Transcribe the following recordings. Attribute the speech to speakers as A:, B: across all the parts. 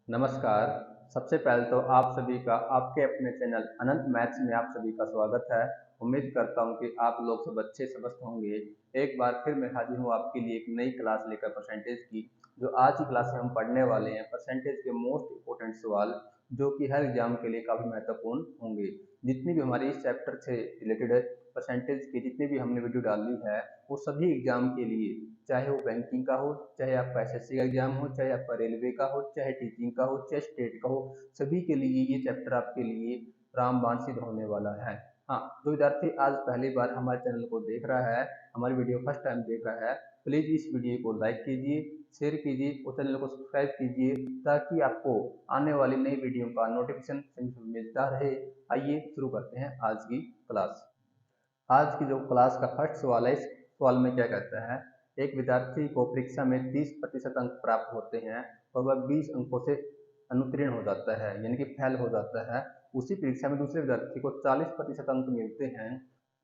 A: नमस्कार। सबसे पहले तो आप सभी का आपके अपने चैनल अनंत मैथ्स में आप सभी का स्वागत है। उम्मीद करता हूं कि आप लोग सब अच्छे स्वस्थ होंगे। एक बार फिर मैं हाजिर हूं आपके लिए एक नई क्लास लेकर परसेंटेज की। जो आज की क्लास में हम पढ़ने वाले हैं परसेंटेज के मोस्ट इंपोर्टेंट सवाल, जो कि हर एग्जाम के लिए काफ़ी महत्वपूर्ण होंगे। जितनी भी हमारी इस चैप्टर से रिलेटेड परसेंटेज की जितनी भी हमने वीडियो डाली है, वो सभी एग्जाम के लिए, चाहे वो बैंकिंग का हो, चाहे आपका एसएससी का एग्जाम हो, चाहे आपका रेलवे का हो, चाहे टीचिंग का हो, चाहे स्टेट का हो, सभी के लिए ये चैप्टर आपके लिए रामबाण सिद्ध होने वाला है। हाँ, जो विद्यार्थी आज पहली बार हमारे चैनल को देख रहा है, हमारी वीडियो फर्स्ट टाइम देख रहा है, प्लीज इस वीडियो को लाइक कीजिए, शेयर कीजिए और चैनल को सब्सक्राइब कीजिए, ताकि आपको आने वाली नई वीडियो का नोटिफिकेशन मिलता रहे। आइए शुरू करते हैं आज की क्लास। आज की जो क्लास का फर्स्ट सवाल है, इस सवाल में क्या कहता है, एक विद्यार्थी को परीक्षा में 30% अंक प्राप्त होते हैं और वह 20 अंकों से अनुत्तीर्ण हो जाता है, यानी कि फेल हो जाता है। उसी परीक्षा में दूसरे विद्यार्थी को 40% अंक मिलते हैं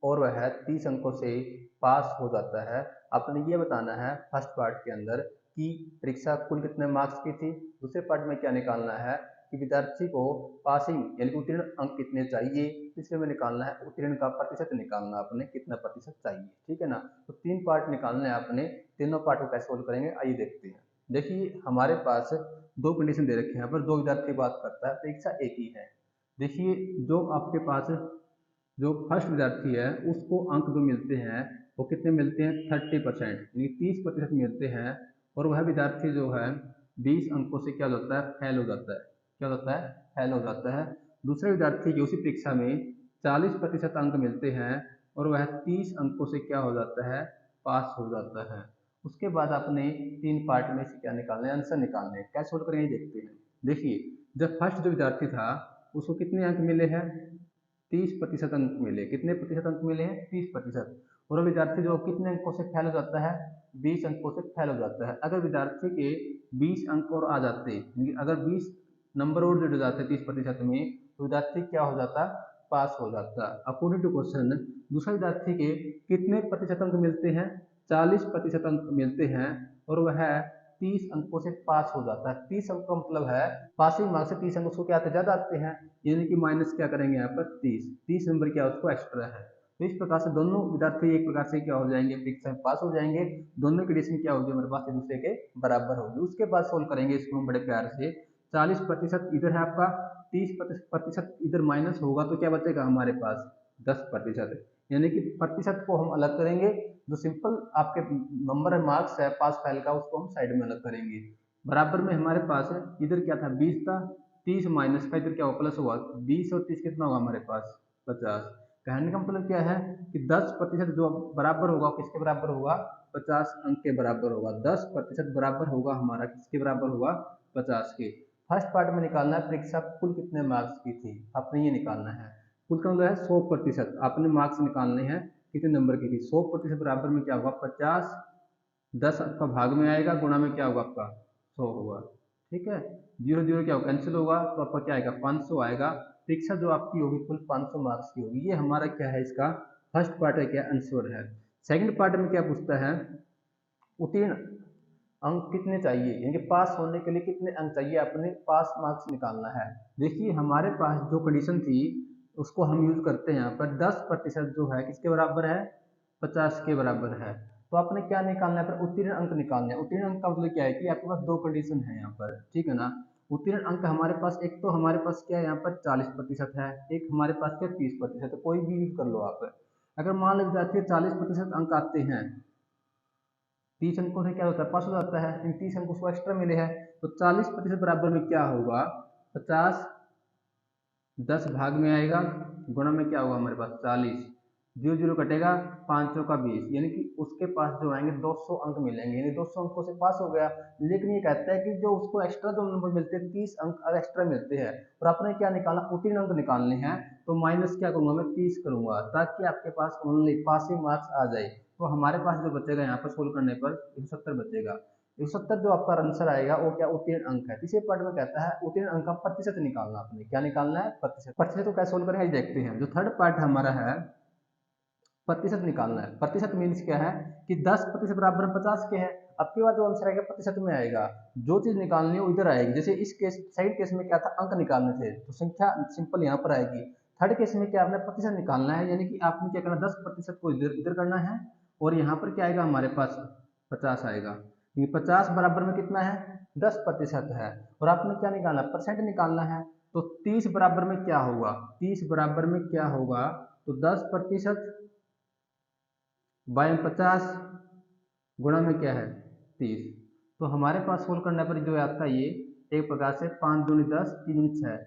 A: और वह 30 अंकों से पास हो जाता है। आपने ये बताना है फर्स्ट पार्ट के अंदर कि परीक्षा कुल कितने मार्क्स की थी। दूसरे पार्ट में क्या निकालना है कि विद्यार्थी को पासिंग यानी कि उत्तीर्ण अंक कितने चाहिए। तीसरे में निकालना है उत्तीर्ण का प्रतिशत, निकालना आपने कितना प्रतिशत चाहिए। ठीक है ना। तो तीन पार्ट निकालने हैं आपने। तीनों पार्ट को कैसे सोल्व करेंगे, आइए देखते हैं। देखिए हमारे पास दो कंडीशन दे रखे हैं, यहाँ पर दो विद्यार्थी बात करता है, परीक्षा एक ही है। देखिए जो आपके पास जो फर्स्ट विद्यार्थी है उसको अंक जो मिलते हैं वो कितने मिलते हैं, 30%, यानी 30% मिलते हैं। और वह विद्यार्थी जो है 20 अंकों से क्या होता है, फेल हो जाता है। क्या होता है, फेल हो जाता है। दूसरे विद्यार्थी की उसी परीक्षा में 40% अंक मिलते हैं और वह 30 अंकों से क्या हो जाता है, पास हो जाता है। उसके बाद आपने तीन पार्ट में से क्या निकालना है, आंसर निकालने हैं। कैसे सोल्व करेंगे देखते हैं। देखिए जब फर्स्ट जो विद्यार्थी था उसको कितने अंक मिले हैं, 30% अंक मिले। कितने प्रतिशत अंक मिले हैं, 30%। और विद्यार्थी जो कितने अंकों से फेल हो जाता है, 20 अंकों से फेल हो जाता है। अगर विद्यार्थी के 20 अंक और आ जाते, अगर 20 नंबर और जुड़ जाते 30% में, तो विद्यार्थी क्या हो जाता, पास हो जाता। अकॉर्डिंग टू क्वेश्चन दूसरे विद्यार्थी के कितने प्रतिशत अंक मिलते हैं, 40% अंक मिलते हैं और वह 30 अंकों से पास हो जाता है। 30 अंक का मतलब है पासिंग मार्क्स से 30 अंक उसको क्या आते, ज्यादा आते हैं, यानी कि माइनस क्या करेंगे यहाँ पर 30 नंबर क्या उसको एक्स्ट्रा है। तो इस प्रकार से दोनों विद्यार्थी एक प्रकार से क्या हो जाएंगे, परीक्षा में पास हो जाएंगे। दोनों की कंडीशन क्या होगी हमारे पास, एक दूसरे के बराबर होगी। उसके बाद सोल्व करेंगे इसको हम बड़े प्यार से। 40% इधर है आपका, 30% इधर माइनस होगा तो क्या बचेगा हमारे पास, 10%। यानी कि प्रतिशत को हम अलग करेंगे, जो सिंपल आपके नंबर है, मार्क्स है पास फेल का, उसको हम साइड में अलग करेंगे। बराबर में हमारे पास है, इधर क्या था 20 था, 30 माइनस का इधर क्या हुआ, प्लस हुआ। 20 और 30 कितना होगा हमारे पास, 50। कहने का मतलब क्या है कि 10% जो बराबर होगा किसके बराबर होगा, 50 अंक के बराबर होगा। 10% बराबर होगा हमारा किसके बराबर होगा, 50 के। फर्स्ट पार्ट में निकालना है परीक्षा कुल कितने मार्क्स की थी, आपने ये निकालना है। कुल का मतलब है 100%, आपने मार्क्स निकालने हैं कितने नंबर की थी। 100% बराबर में क्या होगा, 50, 10 आपका भाग में आएगा, गुणा में क्या होगा आपका 100 होगा। ठीक है, जीरो जीरो क्या होगा, कैंसिल होगा, तो आपका क्या आएगा, 500 आएगा। परीक्षा जो आपकी होगी कुल 500 मार्क्स की होगी। ये हमारा क्या है, इसका फर्स्ट पार्ट है, क्या आंसर है। सेकंड पार्ट में क्या पूछता है, उत्तीर्ण अंक कितने चाहिए, यानी कि पास होने के लिए कितने अंक चाहिए, अपने पास मार्क्स निकालना है। देखिए हमारे पास जो कंडीशन थी उसको हम यूज करते हैं यहाँ पर। 10% जो है किसके बराबर है, 50 के बराबर है। तो आपने क्या निकालना है, पर उत्तीर्ण अंक निकालना है। उत्तीर्ण अंक का मतलब क्या है कि आपके पास दो कंडीशन है यहाँ पर, ठीक है ना। उत्तीर्ण अंक हमारे पास, एक तो हमारे पास क्या है यहाँ पर 40% है, एक हमारे पास क्या 30% है, कोई भी यूज कर लो आप। अगर मान लो विद्यार्थी 40% अंक आते हैं, 30 अंकों से क्या होता है, पास हो जाता है, इन 30 अंकों को एक्स्ट्रा मिले हैं। तो 40% बराबर में क्या होगा, 50, 10 भाग में आएगा, गुणा में क्या होगा हमारे पास 40, जीरो जीरो कटेगा, 500 का 20, यानी कि उसके पास जो आएंगे 200 अंक मिलेंगे, यानी 200 अंकों से पास हो गया। लेकिन ये कहता है कि जो उसको एक्स्ट्रा जो नंबर मिलते हैं, 30 अंक अगर एक्स्ट्रा मिलते हैं और आपने क्या निकालना, उत्तीर्ण अंक निकालने हैं, तो माइनस क्या करूंगा मैं, 30 करूंगा, ताकि आपके पास ओनली पासिंग मार्क्स आ जाए। तो हमारे पास जो बचेगा यहाँ पर सोल्व करने पर 170 बचेगा। 170 जो आपका आंसर आएगा वो क्या, उत्तीर्ण अंक है। तीसरे पार्ट में कहता है उत्तीर्ण अंक का प्रतिशत निकालना, आपने क्या निकालना है, प्रतिशत। प्रतिशत को कैसे सोल्व करेंगे देखते हैं। जो थर्ड पार्ट हमारा है प्रतिशत निकालना है। प्रतिशत मीन्स क्या है कि 10% बराबर में 50 के है। अब की बार जो आंसर आएगा प्रतिशत में आएगा, जो चीज निकालनी है वो इधर आएगी। जैसे इस केस सेकंड केस में क्या था, अंक निकालने थे तो संख्या सिंपल यहाँ पर आएगी। थर्ड केस में क्या आपने प्रतिशत निकालना है, यानी कि आपने क्या करना 10% को इधर इधर करना है और यहाँ पर क्या आएगा हमारे पास 50 आएगा। ये 50 बराबर में कितना है 10% है। और आपने क्या निकालना परसेंट निकालना है, तो 30 बराबर में क्या होगा, 30 बराबर में क्या होगा, तो 10% बाय 50 गुणा में क्या है 30। तो हमारे पास सोल्व करने पर जो आता है ये एक प्रकार से 5 दूनी 10 3 दूनी 6,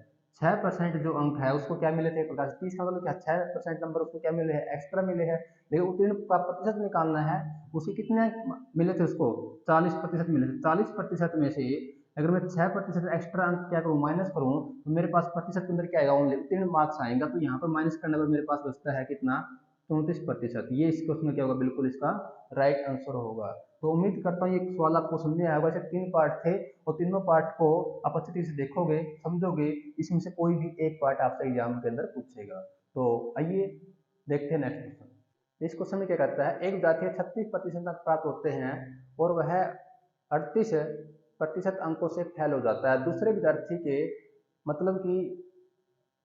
A: 6% जो अंक है उसको क्या मिले थे एक प्रकार से 30 का मतलब क्या 6% नंबर उसको क्या मिले हैं एक्स्ट्रा मिले हैं। लेकिन उत्तीर्ण का प्रतिशत निकालना है, उसके कितने मिले थे उसको 40% मिले थे। 40% में से अगर मैं 6% एक्स्ट्रा अंक क्या करूँ माइनस करूँ तो मेरे पास प्रतिशत के अंदर क्या आएगा ओनली उत्तीर्ण मार्क्स आएगा। तो यहाँ पर माइनस करने पर मेरे पास बचता है कितना 34%। ये इस क्वेश्चन में क्या होगा बिल्कुल इसका राइट आंसर होगा। तो उम्मीद करता हूँ ये सवाल आपको समझ में आया होगा। ऐसे 3 पार्ट थे और तीनों पार्ट को आप अच्छी तरीके से देखोगे समझोगे, इसमें से कोई भी एक पार्ट आपसे एग्जाम के अंदर पूछेगा। तो आइए देखते हैं नेक्स्ट क्वेश्चन। इस क्वेश्चन में क्या कहता है, एक विद्यार्थी 36% अंक प्राप्त होते हैं और वह 38% अंकों से फेल हो जाता है। दूसरे विद्यार्थी के मतलब कि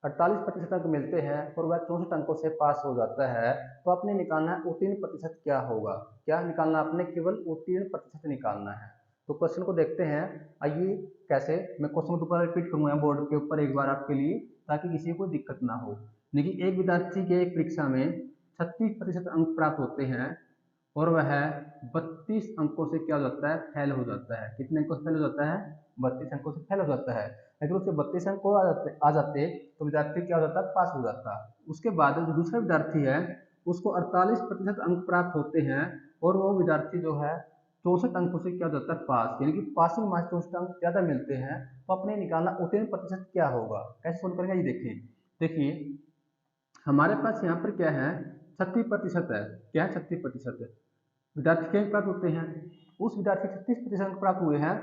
A: 48% अंक मिलते हैं और वह 64 अंकों से पास हो जाता है। तो आपने निकालना है उत्तीर्ण प्रतिशत क्या होगा। क्या निकालना आपने, केवल उत्तीर्ण प्रतिशत निकालना है। तो क्वेश्चन को देखते हैं। आइए कैसे, मैं क्वेश्चन को दोबारा रिपीट करूंगा बोर्ड के ऊपर एक बार आपके लिए ताकि किसी को दिक्कत ना हो। देखिए एक विद्यार्थी के एक परीक्षा में 36% अंक प्राप्त होते हैं और वह 32 अंकों से क्या हो जाता है फेल हो जाता है। कितने अंकों से फेल हो जाता है 32 अंकों से फेल हो जाता है। अगर उसके 32 अंक और आ जाते तो विद्यार्थी क्या हो जाता पास हो जाता। उसके बाद जो दूसरा विद्यार्थी है उसको 48% अंक प्राप्त होते हैं और वो विद्यार्थी जो है 64 अंकों से क्या हो जाता है पास, यानी कि पासिंग मार्क्स 64 अंक ज्यादा मिलते हैं। तो अपने निकालना उत्तीर्ण प्रतिशत क्या होगा, कैसे सोल्व करेंगे ये देखिए। देखिए हमारे पास यहाँ पर क्या है 36% है। क्या है 36% विद्यार्थी क्या प्राप्त होते हैं, उस विद्यार्थी 36% अंक प्राप्त हुए हैं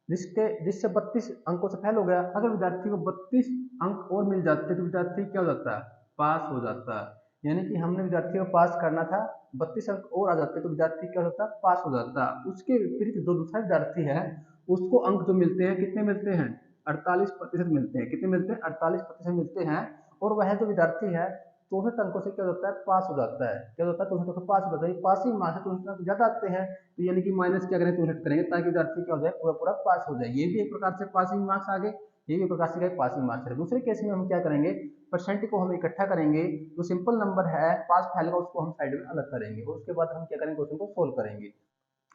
A: जिससे 32 अंकों से फेल हो गया। अगर विद्यार्थी को 32 अंक और मिल जाते तो विद्यार्थी क्या हो जाता है पास हो जाता है। यानी कि हमने विद्यार्थी को पास करना था, 32 अंक और आ जाते तो विद्यार्थी क्या होता पास हो जाता। उसके विपरीत जो दूसरा विद्यार्थी है उसको अंक जो मिलते हैं कितने मिलते हैं 48% मिलते हैं। कितने मिलते हैं 48% मिलते हैं और वह जो विद्यार्थी है 64 अंकों से क्या होता है पास हो जाता है। क्या होता है 64 अंकों से पास हो जाता है। पासिंग मार्क्स है 64 अंक ज्यादा आते हैं तो यानी कि माइनस क्या करें 64 करेंगे ताकि विद्यार्थी क्या हो जाए पूरा पूरा पास हो जाए। ये भी एक प्रकार से पासिंग मार्क्स आ गए, ये भी एक प्रकार से पासिंग मार्क्स है। दूसरे केस में हम क्या करेंगे परसेंट को हम इकट्ठा करेंगे, जो सिंपल नंबर है पास फेल का उसको हम साइड में अलग करेंगे और उसके बाद हम क्या करेंगे क्वेश्चन को सोल्व करेंगे।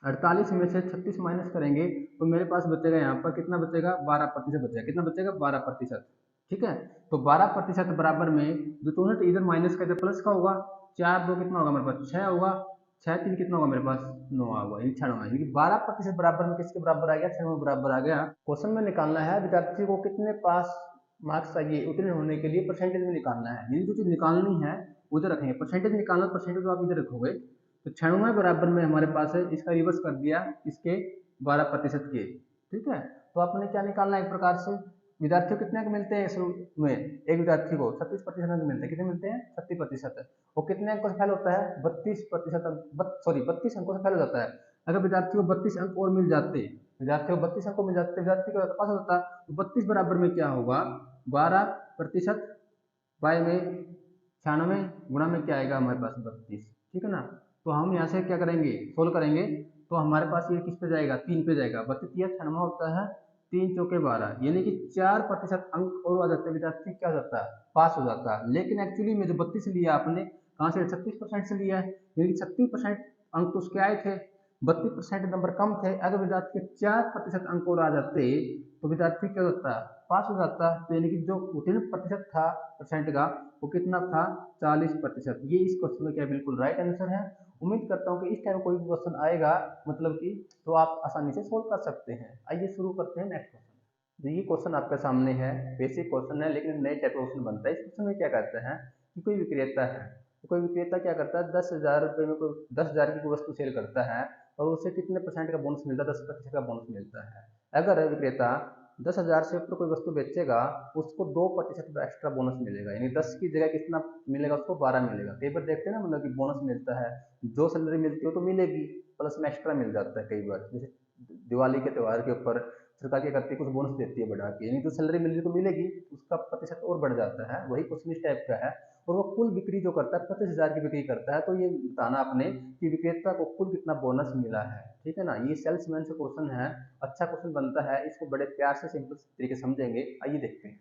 A: 48 में से 36 माइनस करेंगे तो मेरे पास बचेगा यहाँ पर कितना बचेगा 12% बचेगा। कितना बचेगा 12%। ठीक है, तो 12% बराबर में जो 64 इधर माइनस का इधर प्लस का होगा, 4 2 कितना होगा मेरे पास 6 होगा, 6 3 कितना होगा मेरे पास 9 होगा, यानी 6 यानी कि 12% बराबर में किसके बराबर आ गया 6 बराबर आ गया। क्वेश्चन में निकालना है विद्यार्थी को कितने पास मार्क्स चाहिए उत्तीर्ण होने के लिए, परसेंटेज में निकालना है। यानी जो चीज निकालनी है उधर रखेंगे, परसेंटेज निकालना परसेंटेज तो आप इधर रखोगे। तो 96 बराबर में हमारे पास है, इसका रिवर्स कर दिया इसके 12% के। ठीक है, तो आपने क्या निकालना है एक प्रकार से विद्यार्थी को कितने अंक मिलते हैं शुरू में, एक विद्यार्थी को 36% अंक मिलते हैं। कितने मिलते हैं 36%। वो कितने अंकों से फेल होता है 32% अंक, सॉरी 32 अंकों से फेल हो जाता है। अगर विद्यार्थी को 32 अंक और मिल जाते, विद्यार्थी को 32 अंक मिल जाते विद्यार्थी को पास हो जाता। तो 32 बराबर में क्या होगा 12% बाय में 96 गुणा में क्या आएगा हमारे पास 32। ठीक है ना, तो हम यहाँ से क्या करेंगे सोल्व करेंगे तो हमारे पास ये किस पे जाएगा 3 पे जाएगा। 32 या 96 होता है 3 चौके 12, यानी कि 4% अंक और आ जाते हैं विद्यार्थी क्या हो जाता है पास हो जाता है। लेकिन एक्चुअली में जो 32 लिया आपने कहाँ से 36% से लिया है, यानी कि 36% अंक तो उसके आए थे, 32% नंबर कम थे। अगर विद्यार्थी के 4% अंक और आ जाते तो विद्यार्थी क्या होता पास हो जाता। तो यानी कि जो उत्तीर्ण प्रतिशत था परसेंट का वो कितना था 40%। ये इस क्वेश्चन में क्या बिल्कुल राइट आंसर है। उम्मीद करता हूँ कि इस टाइम कोई भी क्वेश्चन आएगा मतलब कि तो आप आसानी से सोल्व कर सकते हैं। आइए शुरू करते हैं नेक्स्ट क्वेश्चन। ये क्वेश्चन आपके सामने है, बेसिक क्वेश्चन है लेकिन नए टाइप का क्वेश्चन बनता है। इस क्वेश्चन में क्या कहते हैं कि कोई विक्रेता है, तो कोई विक्रेता क्या करता है 10,000 रुपये में कोई 10,000 की कोई वस्तु सेल करता है और उसे कितने परसेंट का बोनस मिलता है 10% का बोनस मिलता है। अगर विक्रेता 10,000 से ऊपर कोई वस्तु बेचेगा उसको 2% एक्स्ट्रा बोनस मिलेगा, यानी 10 की जगह कितना मिलेगा उसको 12 मिलेगा। कई बार देखते हैं ना, मतलब कि बोनस मिलता है, जो सैलरी मिलती है तो मिलेगी, प्लस में एक्स्ट्रा मिल जाता है। कई बार जैसे दिवाली के त्यौहार के ऊपर सरकार क्या करती है, कुछ बोनस देती है बढ़ा के, यानी जो सैलरी मिल रही तो मिलेगी, उसका प्रतिशत और बढ़ जाता है। वही क्वेश्चन इस टाइप का है। और वो कुल बिक्री जो करता है 25,000 की बिक्री करता है, तो ये बताना आपने कि विक्रेता को कुल कितना बोनस मिला है। ठीक है ना, ये सेल्समैन से क्वेश्चन है, अच्छा क्वेश्चन बनता है, इसको बड़े प्यार से सिंपल तरीके से समझेंगे। आइए देखते हैं।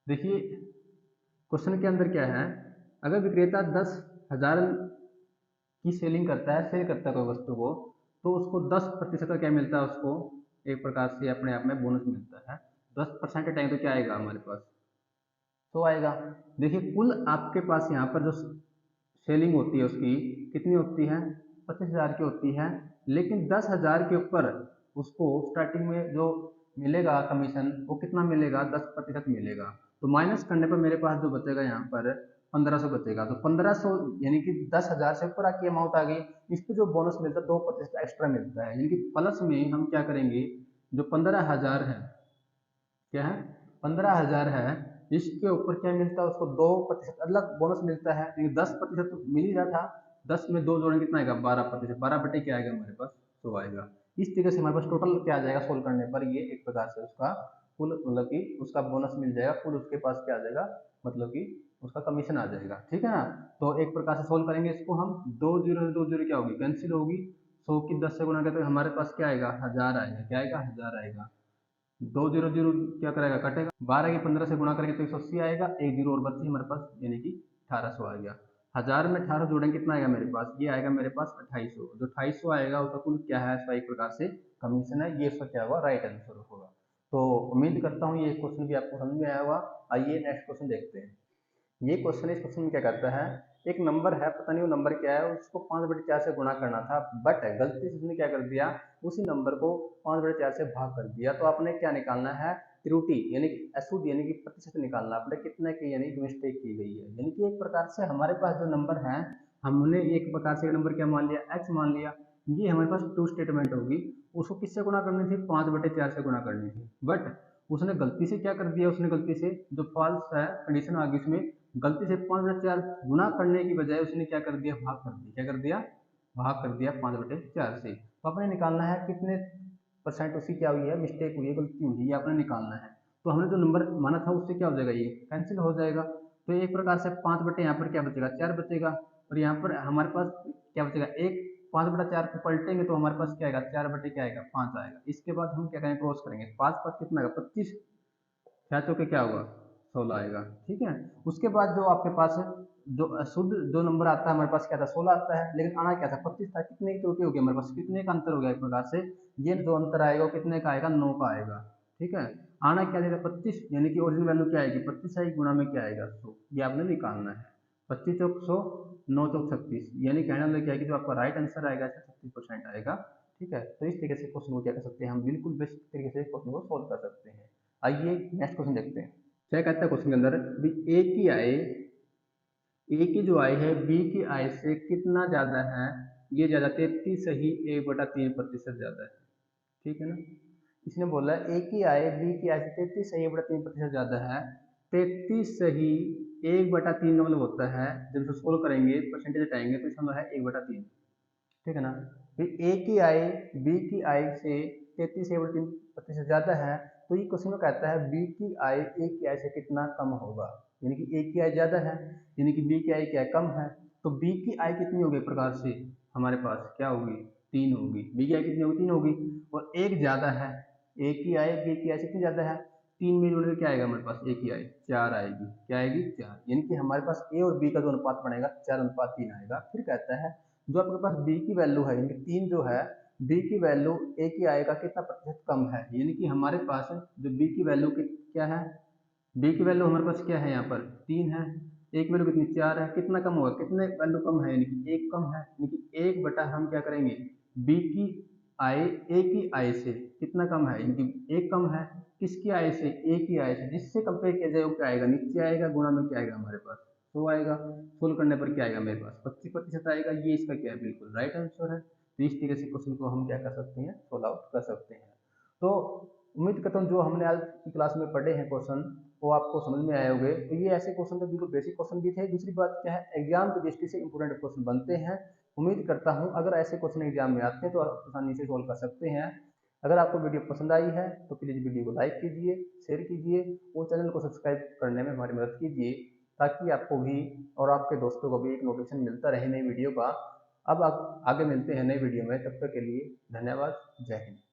A: देखिए क्वेश्चन के अंदर क्या है, अगर विक्रेता 10,000 की सेलिंग करता है, सेल करता है कोई वस्तु को, तो उसको 10% का क्या मिलता है, उसको एक प्रकार से अपने आप में बोनस मिलता है। 10% टाइम तो क्या आएगा हमारे पास, 100 आएगा। देखिए कुल आपके पास यहाँ पर जो सेलिंग होती है उसकी कितनी होती है, 25,000 की होती है, लेकिन 10,000 के ऊपर उसको स्टार्टिंग में जो मिलेगा कमीशन, वो कितना मिलेगा, 10% मिलेगा। तो माइनस करने पर मेरे पास जो बचेगा यहाँ पर 1500 बचेगा। तो 1500 यानी कि 10,000 से ऊपर की अमाउंट आ गई, इस पर जो बोनस मिलता है 2% एक्स्ट्रा मिलता है, यानी कि प्लस में हम क्या करेंगे, जो 15,000 है, क्या है, 15,000 है, इसके ऊपर क्या मिलता है उसको 2% अलग बोनस मिलता है, क्योंकि 10% तो मिल ही रहा था, 10 में 2 जोड़ेंगे कितना आएगा, 12%, 12 बटे क्या आएगा हमारे पास, 100 आएगा। इस तरीके से हमारे पास टोटल क्या आ जाएगा सोल्व करने पर, ये एक प्रकार से उसका कुल मतलब कि उसका बोनस मिल जाएगा, कुल उसके पास क्या आ जाएगा, मतलब कि उसका कमीशन आ जाएगा। ठीक है ना, तो एक प्रकार से सोल्व करेंगे इसको हम, 2 जीरो से 2 जीरो क्या होगी, कैंसिल होगी, 100 की 10 से गुणा करते हमारे पास क्या आएगा, 1000 आएगा, क्या आएगा, 1000 आएगा। 2 जीरो जीरो क्या करेगा, कटेगा, 12 की 15 से गुणा करेंगे तो 180 आएगा, एक जीरो और बची हमारे पास, यानी कि 1800 आ गया। 1000 में 1800 जोड़ेंगे कितना आएगा मेरे पास, ये आएगा मेरे पास 2800। जो 2800 आएगा उसका कुल क्या है, इसका एक प्रकार से कमीशन है, ये इसका क्या होगा, राइट आंसर होगा। तो उम्मीद करता हूँ ये क्वेश्चन भी आपको समझ में आया होगा। आइए नेक्स्ट क्वेश्चन देखते हैं। ये क्वेश्चन, इस क्वेश्चन में क्या करता है, एक नंबर है, पता नहीं वो नंबर क्या है, उसको 5/4 से गुणा करना था, बट गलती से उसने क्या कर दिया, उसी नंबर को 5/4 से भाग कर दिया। तो आपने क्या निकालना है, त्रुटि यानी कि अशुद्ध यानी कि प्रतिशत निकालना, आपने कितने की यानी कि मिस्टेक की गई है। यानी कि एक प्रकार से हमारे पास जो नंबर है, हमने एक प्रकार से नंबर क्या मान लिया, एक्स मान लिया, ये हमारे पास टू स्टेटमेंट होगी, उसको किससे गुणा करनी थी, 5/4 से गुणा करनी थी, बट उसने गलती से क्या कर दिया, उसने गलती से जो फॉल्स है कंडीशन आ गई उसमें, गलती से 5/4 गुना करने की बजाय उसने क्या कर दिया, भाग कर दिया, क्या कर दिया, भाग कर दिया 5/4 से। तो आपने निकालना है कितने परसेंट उसकी क्या हुई है, मिस्टेक हुई है, गलती हुई है, ये आपने निकालना है। तो हमने जो नंबर माना था उससे क्या हो जाएगा, ये कैंसिल हो जाएगा। तो एक प्रकार से 5 बटे यहाँ पर क्या बचेगा, 4 बचेगा, और यहाँ पर हमारे पास क्या बचेगा, एक 5/4 को पलटेंगे तो हमारे पास क्या आएगा, 4 बटे क्या आएगा, 5 आएगा। इसके बाद हम क्या करेंगे, क्रॉस करेंगे, 5 5 कितना आएगा, 25, 6 चौके क्या होगा, 16 आएगा। ठीक है, उसके बाद जो आपके पास जो अशुद्ध जो नंबर आता है हमारे पास क्या था, 16 आता है, लेकिन आना क्या था, 25 था। कितने की त्रुटि होगी हमारे पास, कितने का अंतर हो गया, एक प्रकार से ये जो अंतर आएगा वो कितने का आएगा, 9 का आएगा। ठीक है, आना क्या देगा, 25, यानी कि ओरिजिनल वैल्यू क्या आएगी, 25 आएगी, गुणा में क्या आएगा, 100, ये आपने निकालना है। 25 चौक 100, 9 चौक 36, यानी कहना मतलब क्या है कि जो आपका राइट आंसर आएगा 36% आएगा। ठीक है, तो इस तरीके से क्वेश्चन को क्या कर सकते हैं हम, बिल्कुल बेस्ट तरीके से क्वेश्चन को सोल्व कर सकते हैं। आइए नेक्स्ट क्वेश्चन देखते हैं। क्या कहता है क्वेश्चन के अंदर भी, ए की आय, ए की जो आय है बी की आय से कितना ज्यादा है, ये ज्यादा 33 सही 1/3% ज्यादा है। ठीक है ना, इसने बोला ए की आय बी की आय से 33 सही 1/3% ज्यादा है। 33 सही 1/3 का मतलब होता है, जब इसको सोल्व करेंगे परसेंटेज हटाएंगे तो इसका मतलब है 1/3। ठीक है ना, फिर ए की आय बी की आय से 33 ज्यादा है, तो ये क्वेश्चन में कहता है बी की आय ए की आय से कितना कम होगा, यानी कि ए की आय ज्यादा है, यानी कि बी की आय क्या कम है। तो बी की आय कितनी होगी प्रकार से, हमारे पास क्या होगी, 3 होगी, बी की आय कितनी होगी, 3 होगी, और एक ज्यादा है, ए की आय बी की आय से कितनी ज्यादा है, 3 में जोड़ के क्या आएगा हमारे पास, ए की आय 4 आएगी, क्या आएगी, 4, यानी कि हमारे पास ए और बी का जो अनुपात बनेगा 4:3 आएगा। फिर कहता है जो आपके पास बी की वैल्यू है, यानी कि 3 जो है, बी की वैल्यू ए की आय का कितना प्रतिशत कम है, यानी कि हमारे पास जो बी की वैल्यू क्या है, बी की वैल्यू हमारे पास क्या है, यहाँ पर 3 है, ए की वैल्यू कितनी, 4 है, कितना कम होगा, कितने वैल्यू कम है, यानी कि 1 कम है, यानी कि 1 बटा हम क्या करेंगे, बी की आय ए की आय से कितना कम है, यानी कि 1 कम है, किसकी आय से, ए की आय से, जिससे कंपेयर किया जाए वो क्या आएगा, नीचे आएगा, गुणा में क्या आएगा हमारे पास, 100 आएगा। सोल्व करने पर क्या आएगा मेरे पास, 25% आएगा, ये इसका क्या है, बिल्कुल राइट आंसर है। तो इस तरीके से क्वेश्चन को हम क्या कर सकते हैं, सोल्व आउट कर सकते हैं। तो उम्मीद करता हूँ जो हमने आज की क्लास में पढ़े हैं क्वेश्चन वो आपको समझ में आए होंगे। तो ये ऐसे क्वेश्चन तो बिल्कुल बेसिक क्वेश्चन भी थे। दूसरी बात क्या है, एग्जाम की दृष्टि से इंपोर्टेंट क्वेश्चन बनते हैं। उम्मीद करता हूँ अगर ऐसे क्वेश्चन एग्जाम में आते हैं तो आप आसानी से सोल्व कर सकते हैं। अगर आपको वीडियो पसंद आई है तो प्लीज़ वीडियो को लाइक कीजिए, शेयर कीजिए और चैनल को सब्सक्राइब करने में हमारी मदद कीजिए, ताकि आपको भी और आपके दोस्तों को भी एक नोटिफिकेशन मिलता रहे नई वीडियो का। अब आप आगे मिलते हैं नई वीडियो में, तब तक के लिए धन्यवाद। जय हिंद।